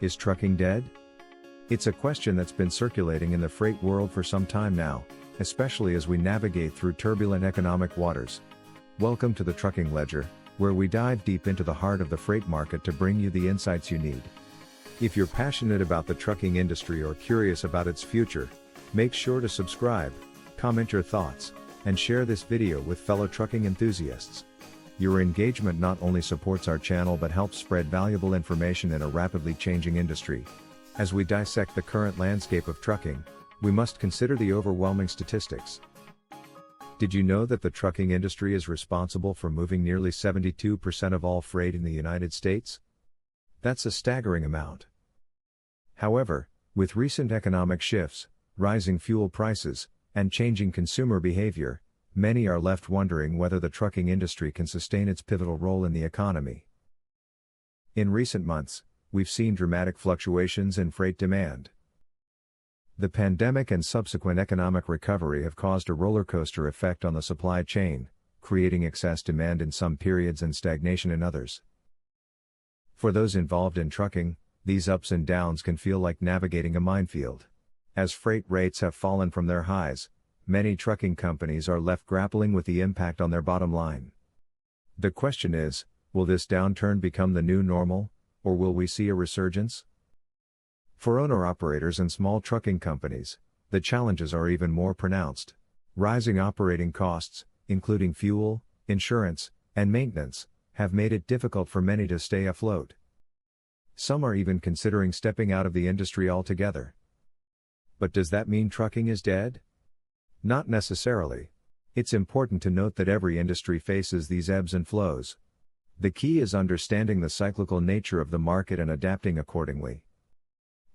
Is trucking dead? It's a question that's been circulating in the freight world for some time now, especially as we navigate through turbulent economic waters. Welcome to the Trucking Ledger, where we dive deep into the heart of the freight market to bring you the insights you need. If you're passionate about the trucking industry or curious about its future, make sure to subscribe, comment your thoughts, and share this video with fellow trucking enthusiasts. Your engagement not only supports our channel but helps spread valuable information in a rapidly changing industry. As we dissect the current landscape of trucking, we must consider the overwhelming statistics. Did you know that the trucking industry is responsible for moving nearly 72% of all freight in the United States? That's a staggering amount. However, with recent economic shifts, rising fuel prices, and changing consumer behavior, many are left wondering whether the trucking industry can sustain its pivotal role in the economy. In recent months, we've seen dramatic fluctuations in freight demand. The pandemic and subsequent economic recovery have caused a roller coaster effect on the supply chain, creating excess demand in some periods and stagnation in others. For those involved in trucking, these ups and downs can feel like navigating a minefield. As freight rates have fallen from their highs, many trucking companies are left grappling with the impact on their bottom line. The question is, will this downturn become the new normal, or will we see a resurgence? For owner-operators and small trucking companies, the challenges are even more pronounced. Rising operating costs, including fuel, insurance, and maintenance, have made it difficult for many to stay afloat. Some are even considering stepping out of the industry altogether. But does that mean trucking is dead? Not necessarily. It's important to note that every industry faces these ebbs and flows. The key is understanding the cyclical nature of the market and adapting accordingly.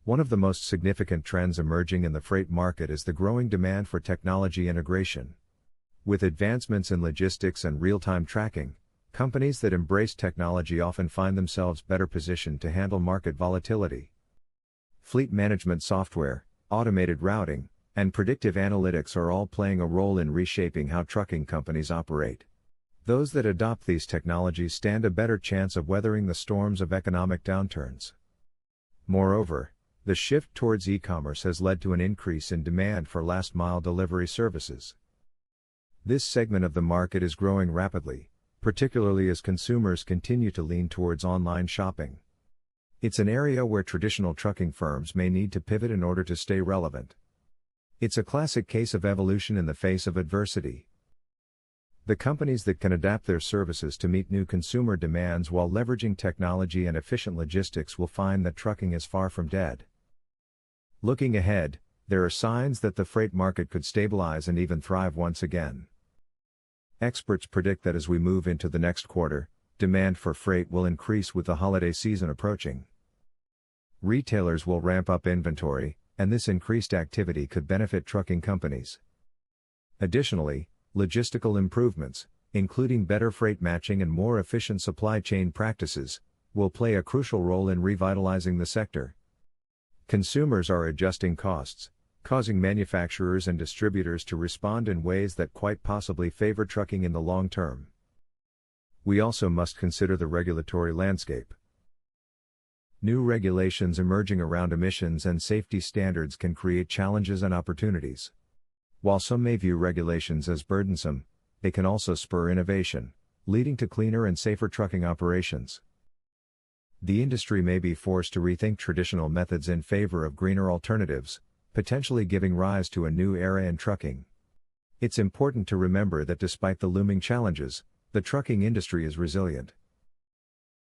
One of the most significant trends emerging in the freight market is the growing demand for technology integration. With advancements in logistics and real-time tracking, companies that embrace technology often find themselves better positioned to handle market volatility. Fleet management software, automated routing, and predictive analytics are all playing a role in reshaping how trucking companies operate. Those that adopt these technologies stand a better chance of weathering the storms of economic downturns. Moreover, the shift towards e-commerce has led to an increase in demand for last-mile delivery services. This segment of the market is growing rapidly, particularly as consumers continue to lean towards online shopping. It's an area where traditional trucking firms may need to pivot in order to stay relevant. It's a classic case of evolution in the face of adversity. The companies that can adapt their services to meet new consumer demands while leveraging technology and efficient logistics will find that trucking is far from dead. Looking ahead, there are signs that the freight market could stabilize and even thrive once again. Experts predict that as we move into the next quarter, demand for freight will increase with the holiday season approaching. Retailers will ramp up inventory, and this increased activity could benefit trucking companies. Additionally, logistical improvements, including better freight matching and more efficient supply chain practices, will play a crucial role in revitalizing the sector. Consumers are adjusting costs, causing manufacturers and distributors to respond in ways that quite possibly favor trucking in the long term. We also must consider the regulatory landscape. New regulations emerging around emissions and safety standards can create challenges and opportunities. While some may view regulations as burdensome, they can also spur innovation, leading to cleaner and safer trucking operations. The industry may be forced to rethink traditional methods in favor of greener alternatives, potentially giving rise to a new era in trucking. It's important to remember that despite the looming challenges, the trucking industry is resilient.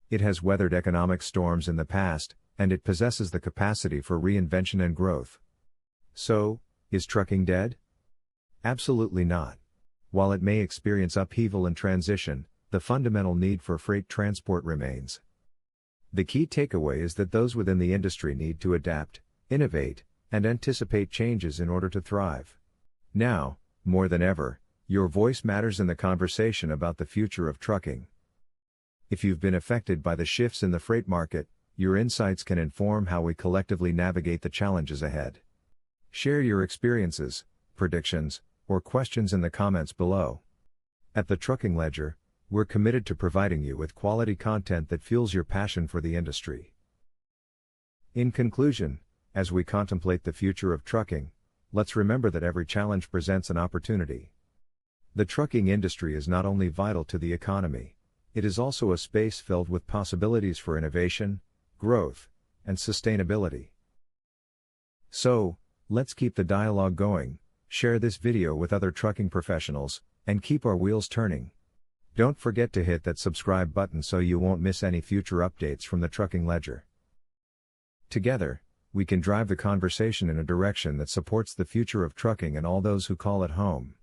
It has weathered economic storms in the past, and it possesses the capacity for reinvention and growth. So, is trucking dead? Absolutely not. While it may experience upheaval and transition, the fundamental need for freight transport remains. The key takeaway is that those within the industry need to adapt, innovate, and anticipate changes in order to thrive. Now, more than ever, your voice matters in the conversation about the future of trucking. If you've been affected by the shifts in the freight market, your insights can inform how we collectively navigate the challenges ahead. Share your experiences, predictions, or questions in the comments below. At the Trucking Ledger, we're committed to providing you with quality content that fuels your passion for the industry. In conclusion, as we contemplate the future of trucking, let's remember that every challenge presents an opportunity. The trucking industry is not only vital to the economy, it is also a space filled with possibilities for innovation, growth, and sustainability. So, let's keep the dialogue going, share this video with other trucking professionals, and keep our wheels turning. Don't forget to hit that subscribe button so you won't miss any future updates from the Trucking Ledger. Together, we can drive the conversation in a direction that supports the future of trucking and all those who call it home.